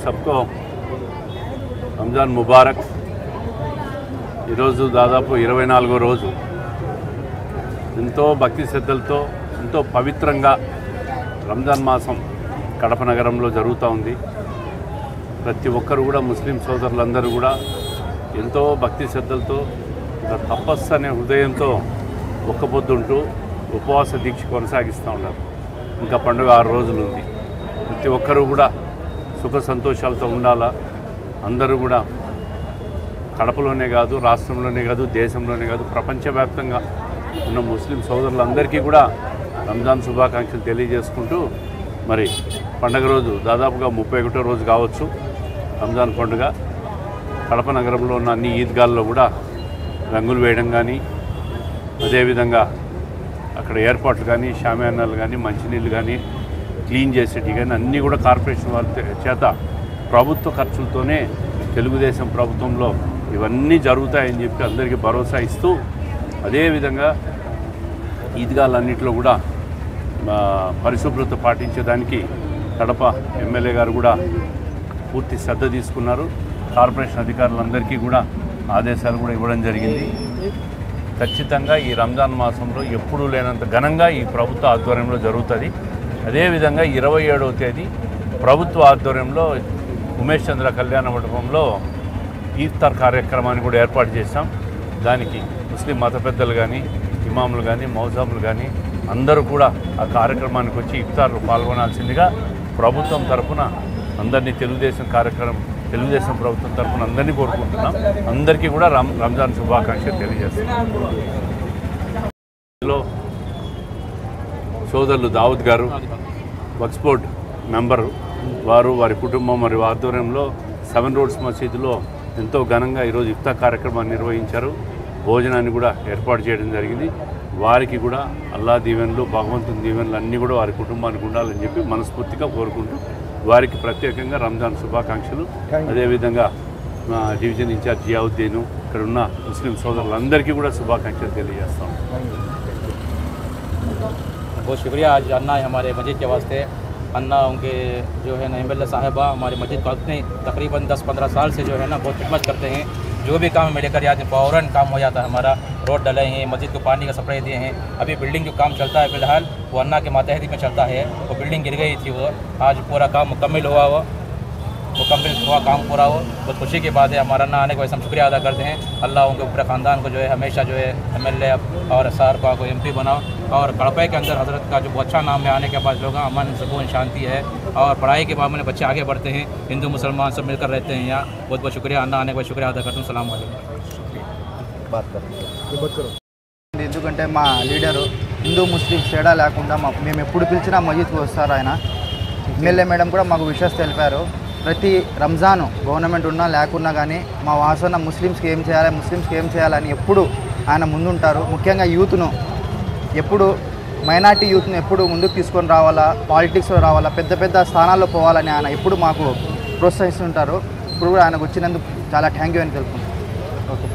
सबको రంజాన్ ముబారక్। ఈరోజు దాదాపు 24వ రోజు ఎంతో భక్తి శ్రద్ధలతో ఎంతో పవిత్రంగా రంజాన్ మాసం కడప నగరంలో జరుగుతూ ఉంది। ప్రతి ఒక్కరు కూడా ముస్లిం సోదరులందరూ కూడా ఎంతో భక్తి శ్రద్ధలతో తపస్సు అనే హృదయంతో ఒక్కపొద్దుంటూ ఉపవాస దీక్ష కొనసాగిస్తూ ఉన్నారు। ఇంకా పండుగ 6 రోజులు ఉంది। ప్రతి ఒక్కరూ కూడా సుఖ సంతోషాలతో ఉండాలా। అందరూ కూడా కడపలోనే కాదు, రాష్ట్రంలోనే కాదు, దేశంలోనే కాదు, ప్రపంచవ్యాప్తంగా ఉన్న ముస్లిం సోదరులందరికీ కూడా రంజాన్ శుభాకాంక్షలు తెలియజేసుకుంటూ మరి పండుగ రోజు దాదాపుగా 31వ రోజు కావచ్చు రంజాన్ పండుగ। కడప నగరంలో ఉన్న అన్ని ఈద్గాల్లో కూడా రంగులు వేయడం కానీ, అదేవిధంగా అక్కడ ఏర్పాట్లు కానీ, షామియానాలు కానీ, మంచినీళ్ళు కానీ, క్లీన్ చేసేటి కానీ అన్నీ కూడా కార్పొరేషన్ వారి చేత ప్రభుత్వ ఖర్చులతోనే తెలుగుదేశం ప్రభుత్వంలో ఇవన్నీ జరుగుతాయని చెప్పి అందరికీ భరోసా ఇస్తూ, అదేవిధంగా ఈద్గాలన్నింటిలో కూడా పరిశుభ్రత పాటించేదానికి కడప ఎమ్మెల్యే గారు కూడా పూర్తి శ్రద్ధ తీసుకున్నారు। కార్పొరేషన్ అధికారులందరికీ కూడా ఆదేశాలు కూడా ఇవ్వడం జరిగింది। ఖచ్చితంగా ఈ రంజాన్ మాసంలో ఎప్పుడూ లేనంత ఘనంగా ఈ ప్రభుత్వ ఆధ్వర్యంలో జరుగుతుంది। అదేవిధంగా 27వ తేదీ ప్రభుత్వ ఆధ్వర్యంలో ఉమేష్ చంద్ర కళ్యాణ మండపంలో ఈఫ్తార్ కార్యక్రమాన్ని కూడా ఏర్పాటు చేశాం। దానికి ముస్లిం మత పెద్దలు కానీ, ఇమాములు కానీ, మౌజాములు కానీ అందరూ కూడా ఆ కార్యక్రమానికి వచ్చి ఇఫ్తార్లో పాల్గొనాల్సిందిగా ప్రభుత్వం తరఫున అందరినీ తెలుగుదేశం ప్రభుత్వం తరఫున అందరినీ కోరుకుంటున్నాం। అందరికీ కూడా రంజాన్ శుభాకాంక్షలు తెలియజేస్తున్నాం। సోదరులు దావుద్ గారు వక్ఫ్ బోర్డ్ మెంబరు, వారు వారి కుటుంబం మరియు ఆధ్వర్యంలో 7 రోడ్స్ మసీదులో ఎంతో ఘనంగా ఈరోజు ఇఫ్తార్ కార్యక్రమాన్ని నిర్వహించారు। భోజనాన్ని కూడా ఏర్పాటు చేయడం జరిగింది। వారికి కూడా అల్లా దీవెనలు, భగవంతుని దీవెనలు అన్నీ కూడా వారి కుటుంబానికి ఉండాలని చెప్పి మనస్ఫూర్తిగా కోరుకుంటూ వారికి ప్రత్యేకంగా రంజాన్ శుభాకాంక్షలు, అదేవిధంగా డివిజన్ ఇన్ఛార్జ్ జియావుద్దీన్, ఇక్కడ ఉన్న ముస్లిం సోదరులందరికీ కూడా శుభాకాంక్షలు తెలియజేస్తాం। बहुत शुक्रिया आज अन्ना है हमारे मस्जिद के वास्ते। अन्ना उनके जो है ना एमएलए साहिबा हमारी मस्जिद को अपने तकरीबन 10-15 साल से जो है ना बहुत खिदमत करते हैं। जो भी काम में लेकर जाते हैं फ़ौरन काम हो जाता है हमारा। रोड डले हैं, मस्जिद को पानी का सप्लाई दिए हैं। अभी बिल्डिंग जो काम चलता है फ़िलहाल वो अन्ना के मातहती में चलता है। वो बिल्डिंग गिर गई थी, वो आज पूरा काम मुकम्मल हुआ काम पूरा हो। बहुत खुशी की बात है। हमारा अन्ना आने को वैसे हम शुक्रिया अदा करते हैं। अल्लाह उनके पूरे ख़ानदान को जो है हमेशा जो है एमएलए और साहबा को MP बनाओ। और कड़पे के अंदर हज़रत का जो बहुत अच्छा नाम है, आने के बाद लोग अमन, सुकून, शांति है। और पढ़ाई के मामले में बच्चे आगे बढ़ते हैं। हिंदू मुसलमान सब मिलकर रहते हैं यहाँ। बहुत बहुत शुक्रिया। अन्ना आने को शुक्रिया अदा करता हूँ। सलाम वालेकुम। ఎందుకంటే మా లీడరు హిందూ ముస్లిం తేడా లేకుండా మేము ఎప్పుడు పిలిచినా మస్జిద్కి వస్తారు ఆయన। ఎమ్మెల్యే మేడం కూడా మాకు విషయాలు తెలిపారు। ప్రతి రంజాను గవర్నమెంట్ ఉన్నా లేకున్నా కానీ మా వాసన ముస్లిమ్స్కి ఏం చేయాలని ఎప్పుడు ఆయన ముందుంటారు। ముఖ్యంగా యూత్ను ఎప్పుడు మైనార్టీ యూత్ను ఎప్పుడు ముందుకు తీసుకొని రావాలా, పాలిటిక్స్లో రావాలా, పెద్ద పెద్ద స్థానాల్లో పోవాలని ఆయన ఎప్పుడు మాకు ప్రోత్సహిస్తుంటారు। ఇప్పుడు కూడా ఆయనకు వచ్చినందుకు చాలా థ్యాంక్ యూ అని తెలుపుకుంటాం। ఓకే।